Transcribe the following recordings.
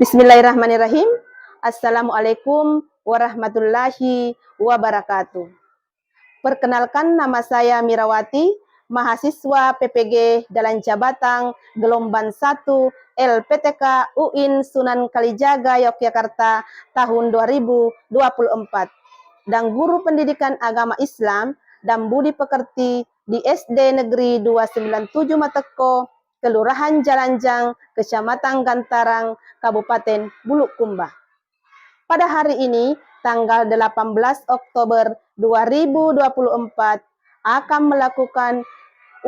Bismillahirrahmanirrahim. Assalamualaikum warahmatullahi wabarakatuh. Perkenalkan, nama saya Mirawati, mahasiswa PPG Dalan Jabatang Gelombang 1 LPTK UIN Sunan Kalijaga Yogyakarta tahun 2024 dan guru pendidikan agama Islam dan budi pekerti di SD Negeri 297 Mateko, Kelurahan Jalanjang, Kecamatan Gantarang, Kabupaten Bulukumba. Pada hari ini, tanggal 18 Oktober 2024, akan melakukan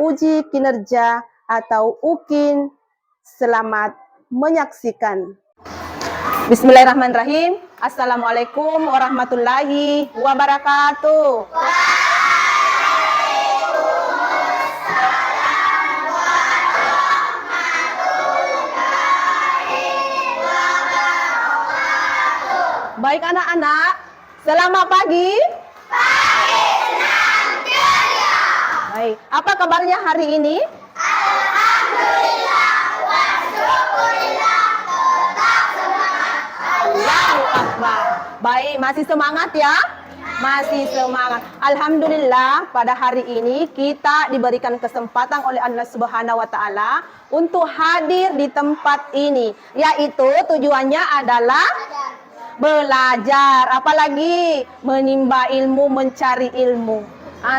uji kinerja atau UKIN. Selamat menyaksikan. Bismillahirrahmanirrahim. Assalamualaikum warahmatullahi wabarakatuh. Baik anak-anak, selamat pagi. Baik, apa kabarnya hari ini? Alhamdulillah wa syukurillah, tetap semangat. Allahu Akbar. Baik, masih semangat ya? Masih semangat. Alhamdulillah, pada hari ini kita diberikan kesempatan oleh Allah Subhanahu wa taala untuk hadir di tempat ini, yaitu tujuannya adalah belajar, apalagi menimba ilmu, mencari ilmu.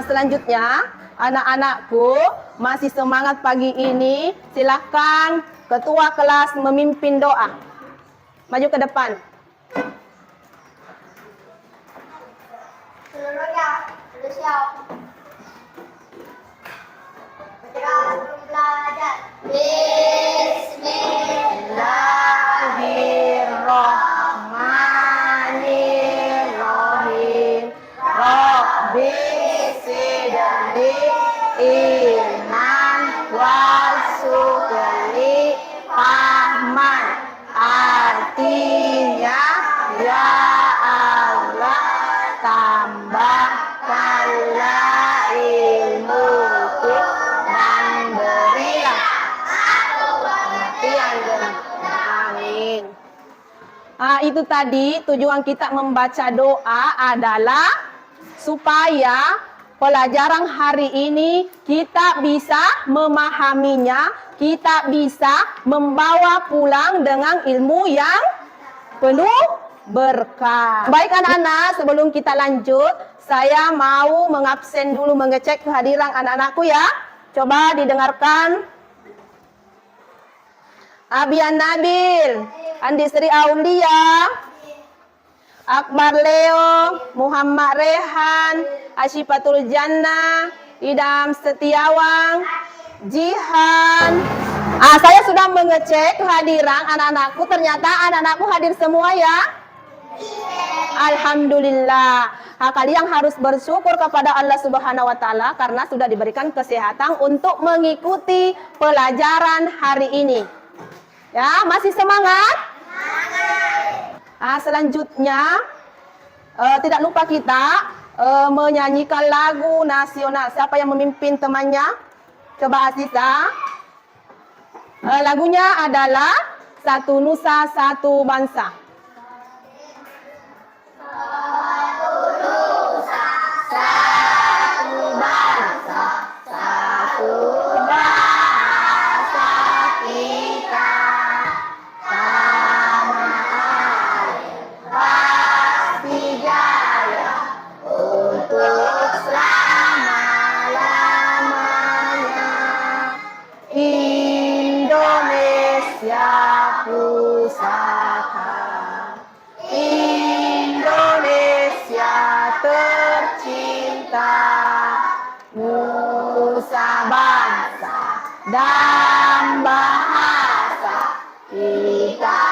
Selanjutnya, anak-anakku masih semangat pagi ini, silahkan ketua kelas memimpin doa. Maju ke depan. Seluruhnya sudah siap. Kita belajar. Bismillahirrahmanirrahim. Rabbi zidni ilman warzuqni fahman. Artinya, ya Allah, tambahkanlah ilmuku dan berilah aku pengertian. Amin. Itu tadi tujuan kita membaca doa adalah supaya pelajaran hari ini kita bisa memahaminya, kita bisa membawa pulang dengan ilmu yang penuh berkah. Baik anak-anak, sebelum kita lanjut, saya mau mengabsen dulu, mengecek kehadiran anak-anakku ya. Coba didengarkan. Abian Nabil, Andi Sri Aulia, Akbar Leo, Muhammad Rehan, Asyifatul Jannah, Idam Setiawang, Jihan. Saya sudah mengecek kehadiran anak-anakku, ternyata anak-anakku hadir semua ya. Alhamdulillah. Kalian harus bersyukur kepada Allah Subhanahu wa taala karena sudah diberikan kesehatan untuk mengikuti pelajaran hari ini. Ya, masih semangat? Selanjutnya, tidak lupa kita menyanyikan lagu nasional. Siapa yang memimpin temannya? Coba Aziza. Lagunya adalah Satu Nusa Satu Bangsa. Satu nusa, satu bangsa, satu bahasa kita. Tanah air pasti jaya untuk selama-lamanya. Indonesia pusaka, Indonesia tercinta, nusa bangsa dan bahasa kita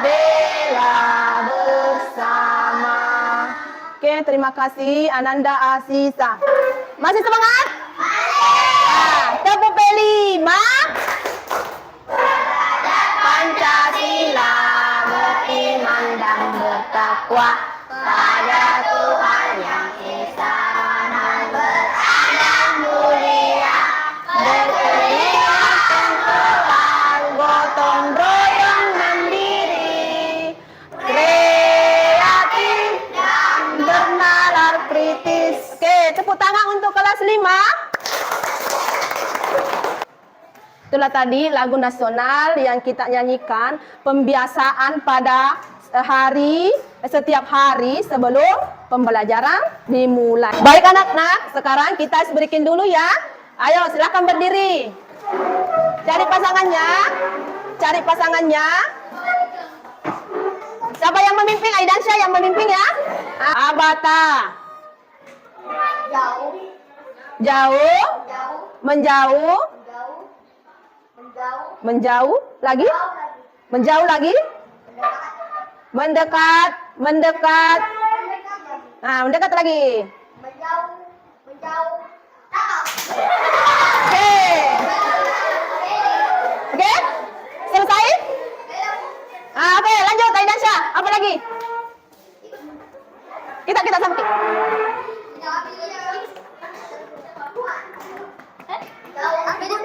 bela bersama. Oke, terima kasih Ananda Asisa. Masih semangat? Tepuk pelima. Pancasila, beriman dan bertakwa pada Tuhan yang Esa dan beradab mulia, berkeringat tenggelam, gotong royong mandiri, Itulah tadi lagu nasional yang kita nyanyikan, pembiasaan pada setiap hari sebelum pembelajaran dimulai. Baik anak-anak, sekarang kita berikan dulu ya. Ayo silakan berdiri. Cari pasangannya. Cari pasangannya. Siapa yang memimpin? Aidansyah yang memimpin ya. Abata. Jauh. Jauh. Jauh. Menjauh. Menjauh. Menjauh. Menjauh lagi. Jauh lagi. Menjauh lagi. Mendekat. Mendekat. Mendekat lagi. Nah, mendekat lagi. Menjauh. Menjauh. Takau. Oke. Oke? Selesai? Oke, lanjut Aidansyah. Apa lagi? Kita sama Ki.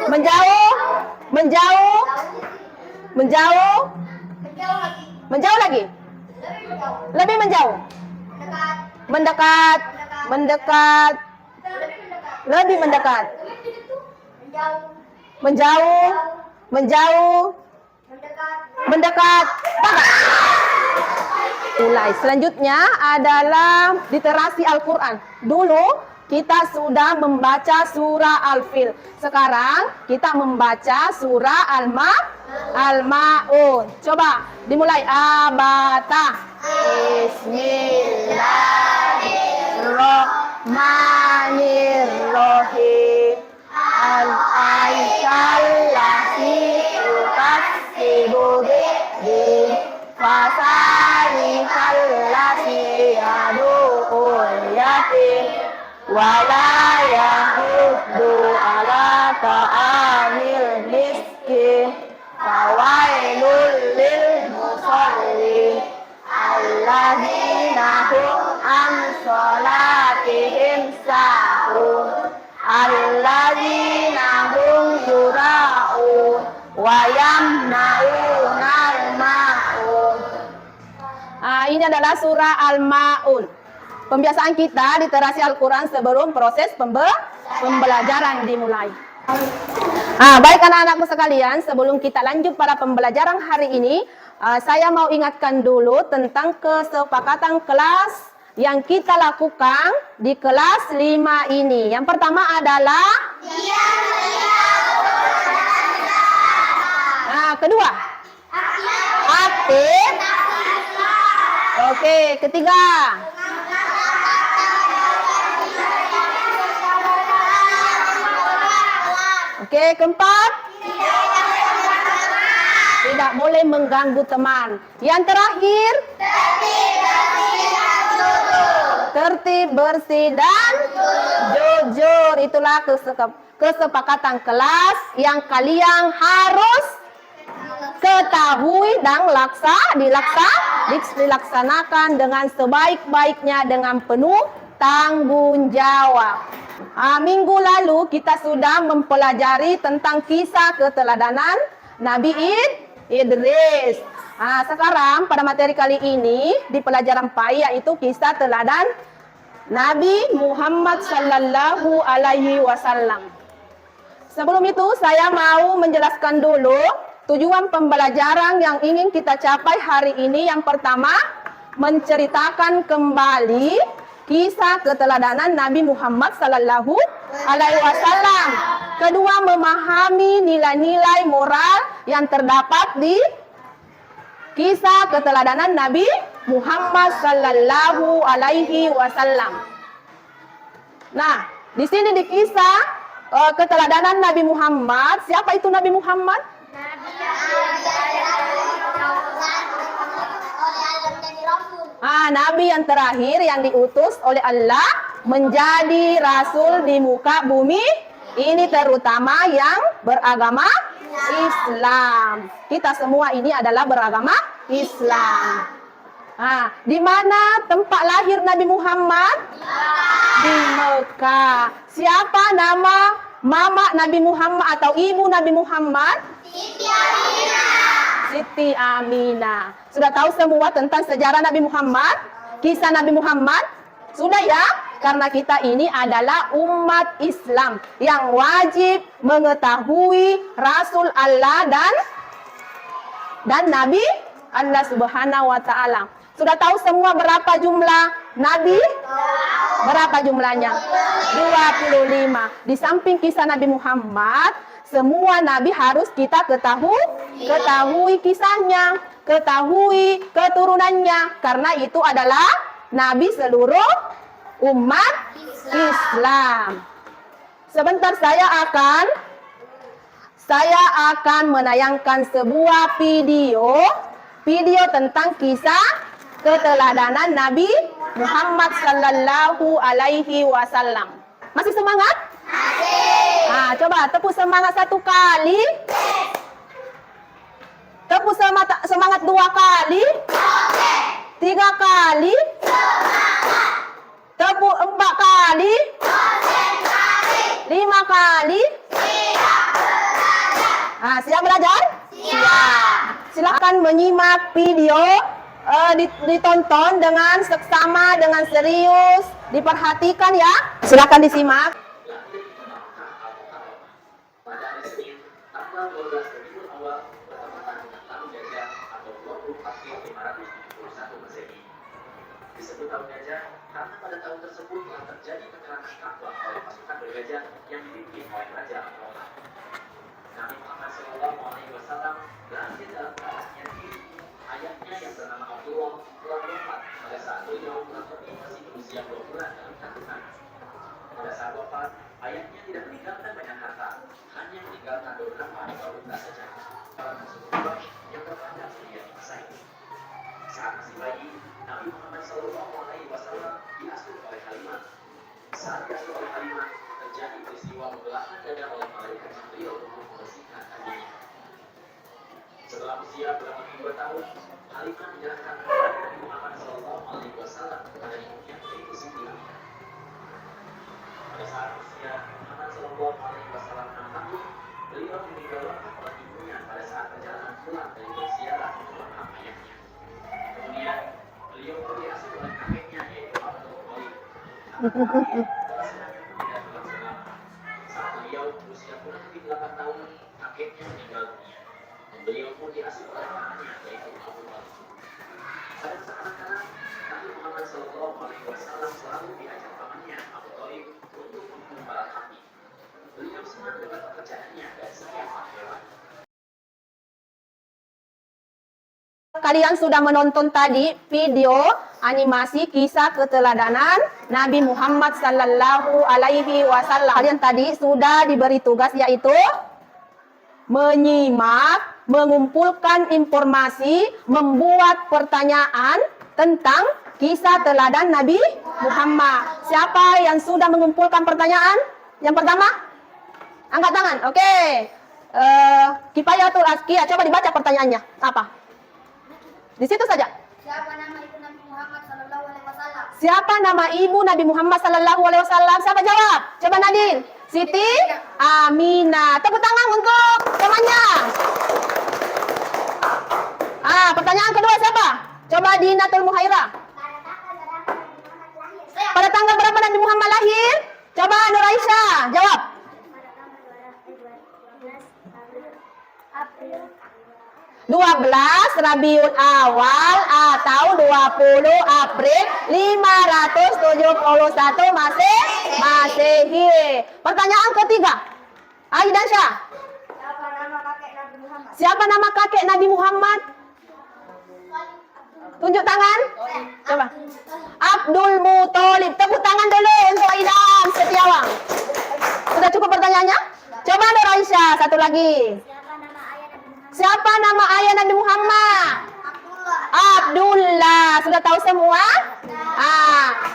Menjauh. Menjauh. Menjauh. Menjauh lagi. Menjauh lagi. Lebih menjauh. Lebih menjauh. Mendekat. Mendekat. Mendekat. Lebih mendekat. Lebih mendekat. Menjauh. Menjauh. Menjauh. Mendekat. Mendekat. Mulai. Selanjutnya adalah literasi Al-Quran. Dulu kita sudah membaca surah Al-Fil. Sekarang kita membaca surah Al-Ma'un. Coba dimulai. Abata. Bismillahirrahmanirrahim. Al-Aisyallahi yukasibu bihi fasali kallasi yadu'ul yatim wala yahuddu ala ta'amil miskin fawailul lil musallin alladzina hum an sholatihim sahun alladzina hum yura'un wa yamna'unal ma'un. Ini adalah surah Al-Ma'un. Pembiasaan kita literasi Al-Quran sebelum proses pembelajaran dimulai. Baik anak-anakku sekalian, sebelum kita lanjut pada pembelajaran hari ini, saya mau ingatkan dulu tentang kesepakatan kelas yang kita lakukan di kelas 5 ini. Yang pertama adalah kedua aktif. Oke, ketiga oke, keempat tidak boleh mengganggu teman. Yang terakhir tertib, bersih, dan jujur. Itulah kesepakatan kelas yang kalian harus ketahui dan dilaksanakan dengan sebaik-baiknya dengan penuh tanggung jawab. Minggu lalu kita sudah mempelajari tentang kisah keteladanan Nabi Idris. Sekarang pada materi kali ini di pelajaran PAI yaitu kisah teladan Nabi Muhammad Sallallahu Alaihi Wasallam. Sebelum itu saya mau menjelaskan dulu tujuan pembelajaran yang ingin kita capai hari ini. Yang pertama, menceritakan kembali kisah keteladanan Nabi Muhammad Sallallahu Alaihi Wasallam. Kedua, memahami nilai-nilai moral yang terdapat di kisah keteladanan Nabi Muhammad Sallallahu Alaihi Wasallam. Nah, di sini di kisah keteladanan Nabi Muhammad, siapa itu Nabi Muhammad? Nabi yang terakhir yang diutus oleh Allah menjadi rasul di muka bumi ini, terutama yang beragama Islam. Kita semua ini adalah beragama Islam. Di mana tempat lahir Nabi Muhammad? Di Mekah. Siapa nama mama Nabi Muhammad atau ibu Nabi Muhammad? Siti Aminah. Sudah tahu semua tentang sejarah Nabi Muhammad? Kisah Nabi Muhammad? Sudah ya? Karena kita ini adalah umat Islam yang wajib mengetahui Rasul Allah dan Nabi Allah Subhanahu wa Ta'ala. Sudah tahu semua berapa jumlah Nabi? Berapa jumlahnya? 25. Di samping kisah Nabi Muhammad, semua Nabi harus kita ketahui kisahnya, ketahui keturunannya. Karena itu adalah Nabi seluruh umat Islam. Sebentar saya akan menayangkan sebuah video tentang kisah keteladanan Nabi Muhammad sallallahu alaihi wasallam. Masih semangat? Masih. Coba tepuk semangat 1 kali. Tepuk semangat 2 kali. 3 kali. Tepuk 4 kali. 5 kali. Siap belajar? Siap. Silakan menyimak video, ditonton dengan seksama, dengan serius, diperhatikan ya. Silakan disimak. Pada hari Senin, tanggal 12 Rabiul Awal, bertepatan dengan tahun gajah atau 24 571 Masehi. Disebut tahun gajah karena pada tahun tersebut telah terjadi penyerangan Ka'bah oleh pasukan bergajah yang dipimpin oleh Raja Roma. Nabi Muhammad SAW berhasil dalam keadaannya diri. Ayahnya yang bernama Abdullah telah wafat pada saat beliau kurang lebih masih berusia 2 bulan dalam kandungan. Pada saat wafat, ayahnya tidak meninggalkan banyak harta, hanya meninggalkan beberapa ekor unta saja. Para musuh yang terhadap dia di masa itu. Saat masih bayi, Nabi Muhammad SAW diasuh oleh Halimah. Saat diasuh oleh Halimah, terjadi peristiwa membelahkan dada oleh malaikat Jibril untuk membersihkan kakinya. Setelah usia kurang lebih 2 tahun, Halimah menyerahkan kepada Nabi Muhammad SAW kepada ibunya, yaitu Siti Aminah. Pada saat usia Muhammad SAW 6 tahun, beliau meninggal wafat oleh ibunya pada saat perjalanan pulang dari berziarah ke makam ayahnya. Kemudian beliau pun diasuh oleh kakeknya, yaitu Abdul Muthalib. Tidak berlangsung lama. Saat beliau berusia kurang lebih 8 tahun, kakeknya meninggal dunia. Beliau pun diasuh oleh pamannya, yaitu Abu Talib. Pada masa kanak-kanak, Nabi Muhammad SAW selalu diajak pamannya, Abu Talib, untuk mengembala kambing. Beliau senang dengan pekerjaannya dan siap hewan. Kalian sudah menonton tadi video animasi kisah keteladanan Nabi Muhammad sallallahu alaihi wasallam. Kalian tadi sudah diberi tugas yaitu menyimak, mengumpulkan informasi, membuat pertanyaan tentang kisah teladan Nabi Muhammad. Siapa yang sudah mengumpulkan pertanyaan? Yang pertama? Angkat tangan. Oke. Kifayatul Azkiyah. Coba dibaca pertanyaannya. Apa? Di situ saja. Siapa nama ibu Nabi Muhammad sallallahu alaihi wasallam? Siapa nama ibu Nabi Muhammad sallallahu alaihi wasallam? Siapa jawab? Coba Nadine. Siti Aminah. Tepuk tangan untuk temannya. Pertanyaan kedua siapa? Coba Dinatul Muhaira. Pada tanggal berapa Nabi Muhammad lahir? Coba Nur Aisyah jawab. 12 Rabiul Awal atau 20 April 571 Masehi. Pertanyaan ketiga. Aidansya. Siapa nama kakek Nabi Muhammad? Siapa nama kakek Nabi Muhammad? Tunjuk tangan. Coba. Abdul Muthalib. Tepuk tangan dulu untuk Aidam Setiawang. Sudah cukup pertanyaannya? Coba Nur Aisyah, satu lagi. Siapa nama ayah Nabi Muhammad? Abdullah. Sudah tahu semua?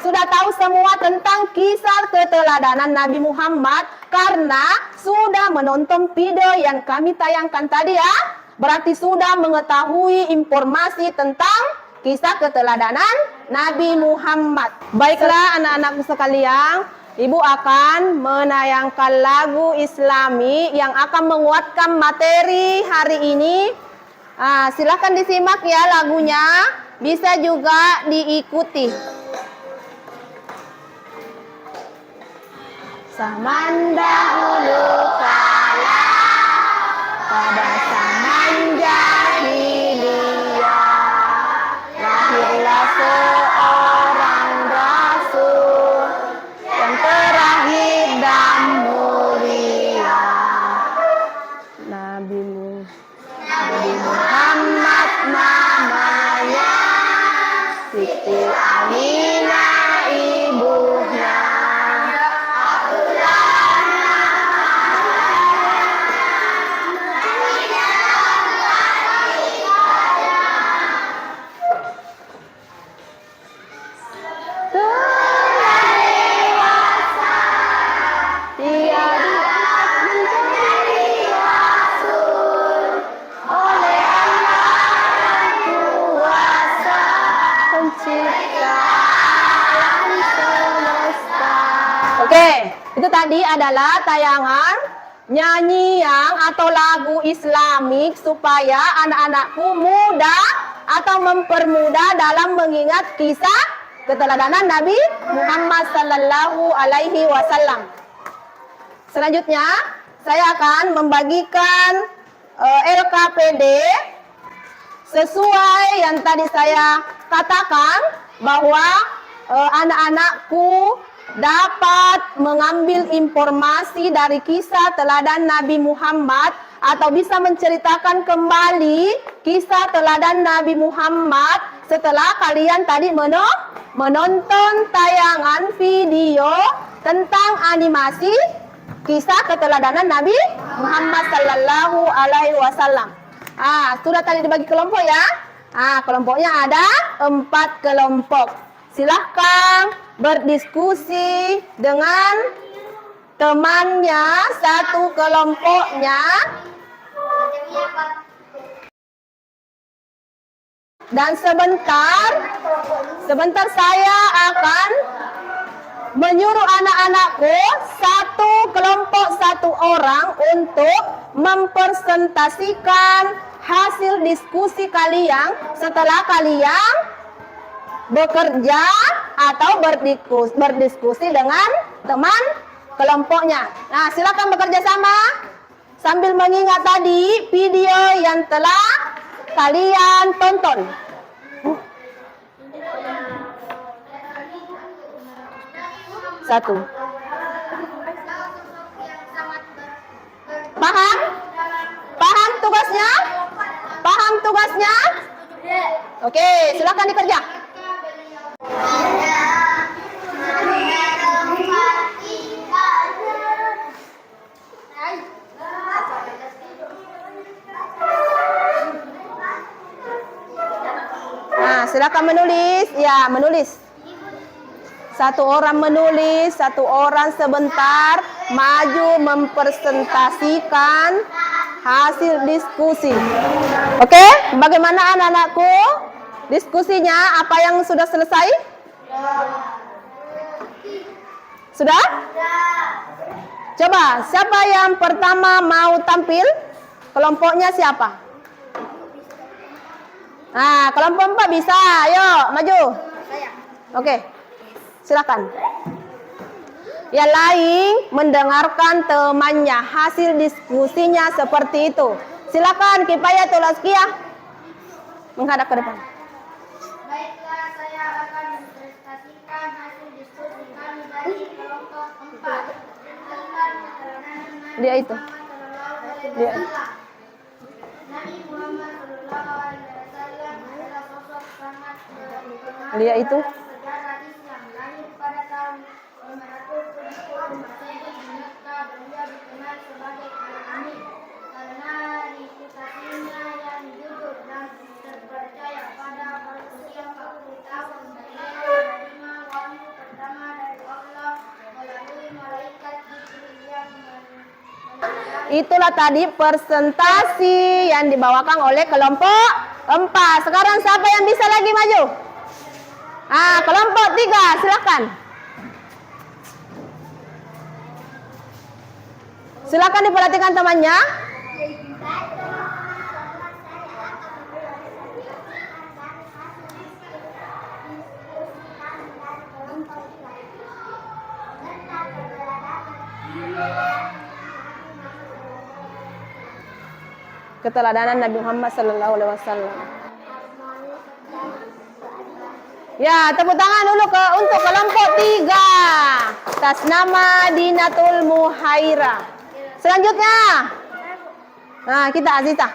Sudah tahu semua tentang kisah keteladanan Nabi Muhammad karena sudah menonton video yang kami tayangkan tadi ya. Berarti sudah mengetahui informasi tentang kisah keteladanan Nabi Muhammad. Baiklah anak-anakku sekalian, Ibu akan menayangkan lagu Islami yang akan menguatkan materi hari ini. Silakan disimak ya lagunya, bisa juga diikuti. Zaman dahulu kala, pada zaman jahiliyah, lahirlah seorang rasul yang terakhir dan mulia, Nabi Muhammad namanya, Siti Aminah ibunya. Oke, itu tadi adalah tayangan nyanyian atau lagu Islamik supaya anak-anakku mudah atau mempermudah dalam mengingat kisah keteladanan Nabi Muhammad Sallallahu Alaihi Wasallam. Selanjutnya, saya akan membagikan LKPD sesuai yang tadi saya katakan bahwa anak-anakku dapat mengambil informasi dari kisah teladan Nabi Muhammad atau bisa menceritakan kembali kisah teladan Nabi Muhammad setelah kalian tadi menonton tayangan video tentang animasi kisah keteladanan Nabi Muhammad Sallallahu Alaihi Wasallam. Sudah tadi dibagi kelompok ya. Kelompoknya ada 4 kelompok. Silahkan berdiskusi dengan temannya satu kelompoknya. Dan sebentar saya akan menyuruh anak-anakku satu kelompok satu orang untuk mempresentasikan hasil diskusi kalian setelah kalian bekerja atau berdiskusi dengan teman kelompoknya. Nah, silakan bekerja sama sambil mengingat tadi video yang telah kalian tonton. Satu. Paham? Paham tugasnya? Paham tugasnya? Oke, silakan dikerja. Nah, silakan menulis. Ya, menulis. Satu orang menulis, satu orang sebentar maju mempresentasikan hasil diskusi. Oke, bagaimana anak-anakku? Diskusinya apa yang sudah selesai? Sudah? Coba, siapa yang pertama mau tampil? Kelompoknya siapa? Nah, kelompok 4 bisa. Ayo, maju. Oke, silakan. Yang lain mendengarkan temannya. Hasil diskusinya seperti itu. Silakan Kifayatul Azkiyah menghadap ke depan. Baiklah, saya akan mempresentasikan hasil diskusi kami dari kelompok 4 tentang keteladanan Dia itu. Dia. Nabi Muhammad Sallallahu Alaihi Wasallam adalah sosok sangat dikenal Dia itu. dalam sejarah Islam. Lahir pada tahun 570 Masehi di Mekah, beliau dikenal sebagai Al-Amin karena reputasinya yang jujur dan terpercaya. Pada berusia 40 tahun, beliau menerima wahyu pertama dari Allah melalui malaikat Jibril yang Itulah tadi presentasi yang dibawakan oleh kelompok 4. Sekarang siapa yang bisa lagi maju? Kelompok 3, silakan. Silakan diperhatikan temannya. keteladanan Nabi Muhammad sallallahu alaihi wasallam. Ya, tepuk tangan dulu untuk kelompok 3 atas nama Dinatul Muhaira. Selanjutnya, nah kita Azizah.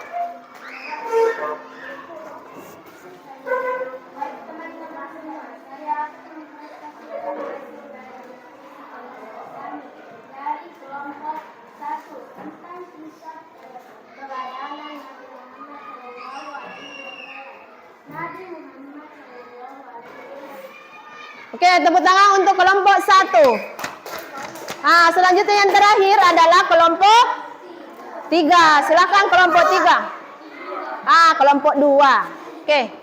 Dari kelompok 1 tentang kisah keteladanan Nabi Muhammad sallallahu alaihi wasallam. Oke, tepuk tangan untuk kelompok 1. Nah, selanjutnya yang terakhir adalah kelompok 3. Silakan kelompok 3. Kelompok 2. Oke.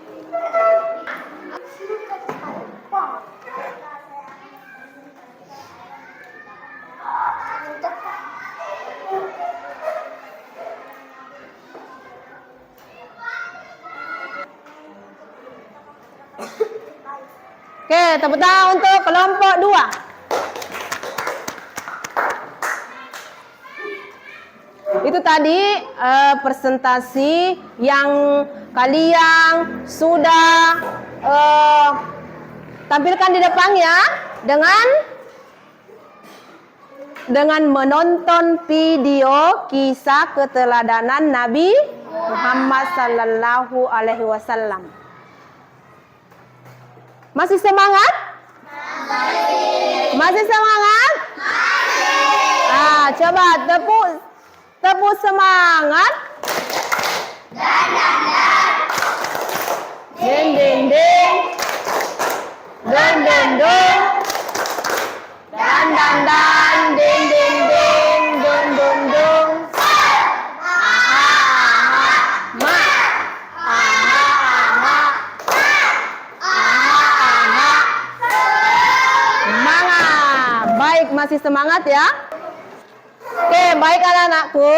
Oke, tepuk tangan untuk kelompok 2. Itu tadi presentasi yang kalian sudah tampilkan di depan ya, dengan menonton video kisah keteladanan Nabi Muhammad sallallahu alaihi wasallam. Masih semangat? Masih semangat? Coba tepuk semangat. Ding ding ding. Ding ding ding. Dan dan dan ding ding ding ding ding ding. Masih semangat ya? Oke, baik anak-anakku.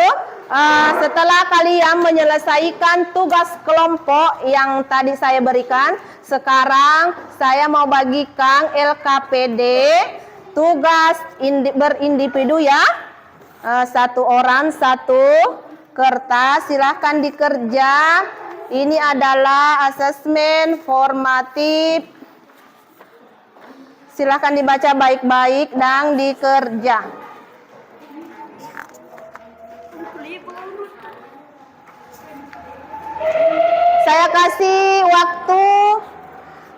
Setelah kalian menyelesaikan tugas kelompok yang tadi saya berikan, sekarang saya mau bagikan LKPD tugas berindividu ya. 1 orang 1 kertas, silahkan dikerja. Ini adalah asesmen formatif. Silahkan dibaca baik-baik dan dikerja. Saya kasih waktu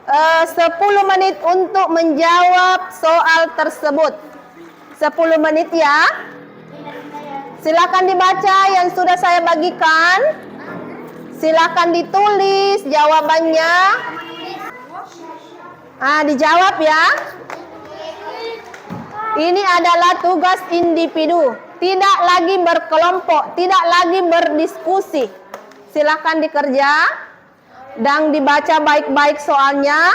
10 menit untuk menjawab soal tersebut. 10 menit ya. Silakan dibaca yang sudah saya bagikan. Silakan ditulis jawabannya. Dijawab ya. Ini adalah tugas individu, tidak lagi berkelompok, tidak lagi berdiskusi. Silakan dikerja dan dibaca baik-baik soalnya.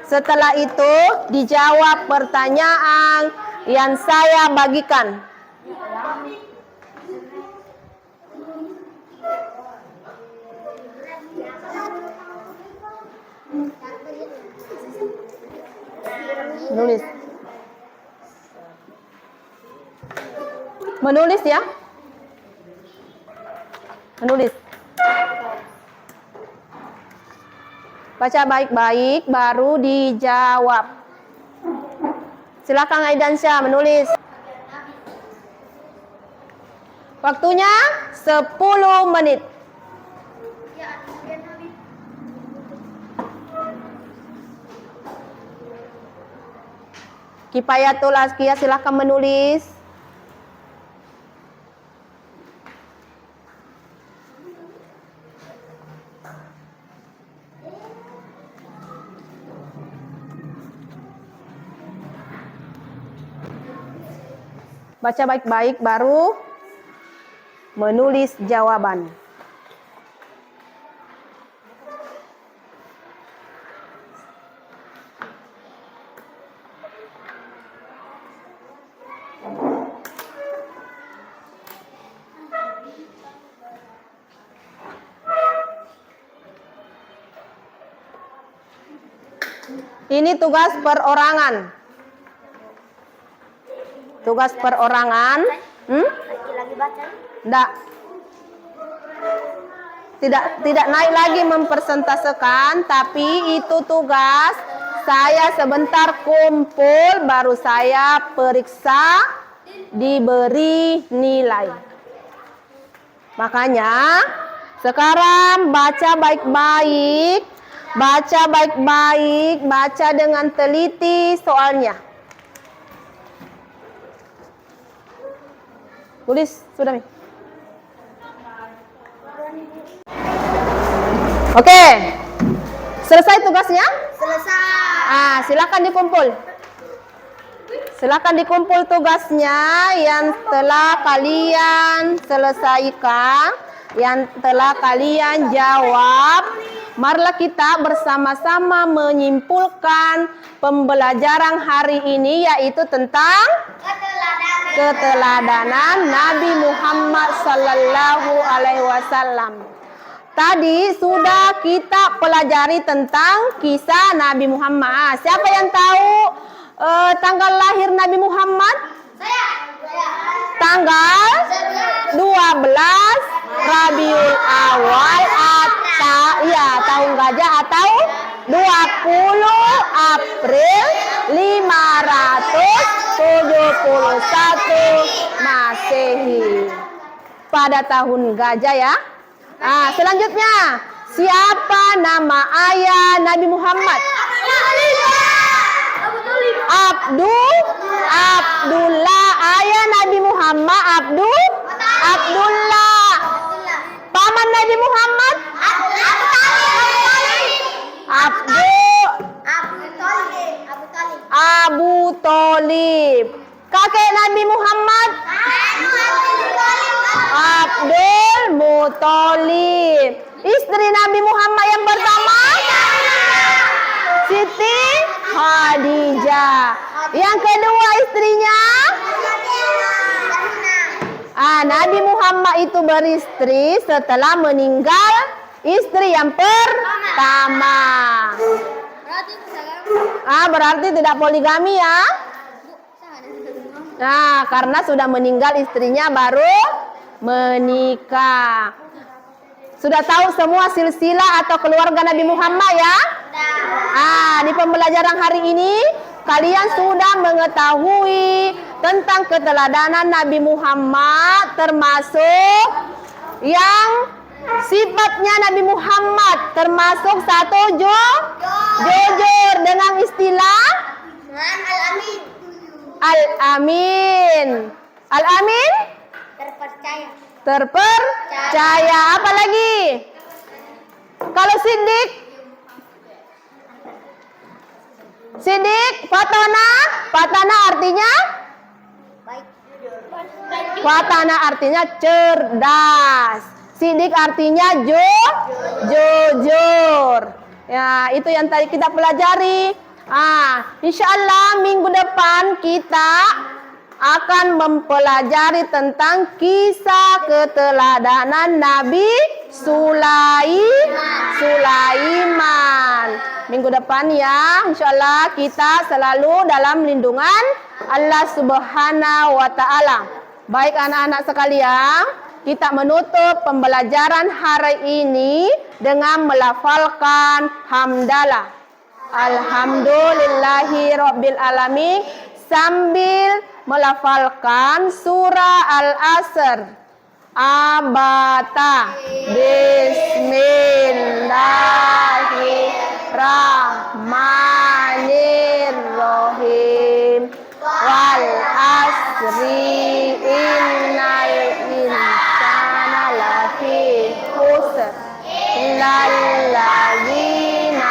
Setelah itu dijawab pertanyaan yang saya bagikan. Menulis ya. Menulis. Baca baik-baik baru dijawab. Silakan Aidansyah menulis. Waktunya 10 menit. Kifayatul Azkiyah silakan menulis. Baca baik-baik baru menulis jawaban. Ini tugas perorangan. Tugas perorangan. Lagi baca? Enggak. tidak naik lagi mempersentasekan, tapi itu tugas saya sebentar kumpul baru saya periksa diberi nilai. Makanya sekarang baca baik-baik, baca dengan teliti soalnya. Tulis sudah Mi? Oke, selesai tugasnya? Selesai. Silakan dikumpul. Silakan dikumpul tugasnya yang telah kalian selesaikan, yang telah kalian jawab. Marilah kita bersama-sama menyimpulkan pembelajaran hari ini, yaitu tentang keteladanan Nabi Muhammad sallallahu alaihi wasallam. Tadi sudah kita pelajari tentang kisah Nabi Muhammad. Siapa yang tahu tanggal lahir Nabi Muhammad? Saya. Tanggal 12 Rabiul Awal atau tahun gajah atau 20 April 571 Masehi. Pada tahun gajah ya. Selanjutnya, siapa nama ayah Nabi Muhammad? Abdullah. Ayah Nabi Muhammad Abdullah. Paman Nabi Muhammad Abu Thalib. Kakek Nabi Muhammad Abdul Muthalib. Istri Nabi Muhammad yang pertama Siti Khadijah. Yang kedua istrinya Nabi Muhammad itu beristri setelah meninggal istri yang pertama. Berarti tidak poligami ya. Karena sudah meninggal istrinya baru menikah. Sudah tahu semua silsilah atau keluarga Nabi Muhammad ya? Di pembelajaran hari ini kalian sudah mengetahui tentang keteladanan Nabi Muhammad, termasuk yang sifatnya Nabi Muhammad termasuk satu jujur dengan istilah Al-Amin. Al-Amin? Terpercaya. Apa lagi? Kalau Siddiq, Fatana artinya? Fatana artinya cerdas. Siddiq artinya jujur. Ya, itu yang tadi kita pelajari. Insya Allah minggu depan kita akan mempelajari tentang kisah keteladanan Nabi Sulaiman. Minggu depan ya, insya Allah kita selalu dalam lindungan Allah Subhanahu wa Ta'ala. Baik anak-anak sekalian, kita menutup pembelajaran hari ini dengan melafalkan hamdalah. Alhamdulillahi Rabbil Alamin, sambil melafalkan surah Al-Asr. Abata. Bismillahirrahmanirrahim. Wal asri innal insana lafi khusr. Lalladzina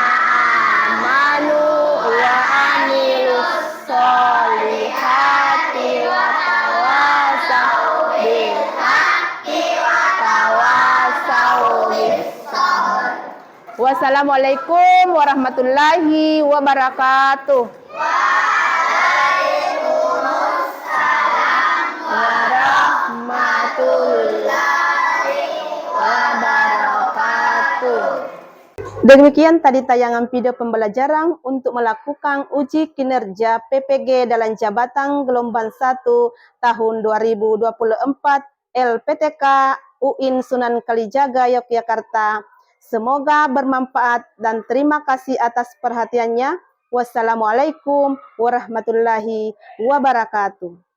amanu wa amilus solihati wa tawasau bil haqqi wa tawasau bis sabr. Wassalamualaikum warahmatullahi wabarakatuh. Waalaikumsalam warahmatullahi wabarakatuh. Demikian tadi tayangan video pembelajaran untuk melakukan uji kinerja PPG dalam jabatan gelombang 1 tahun 2024 LPTK UIN Sunan Kalijaga, Yogyakarta. Semoga bermanfaat dan terima kasih atas perhatiannya. Wassalamualaikum warahmatullahi wabarakatuh.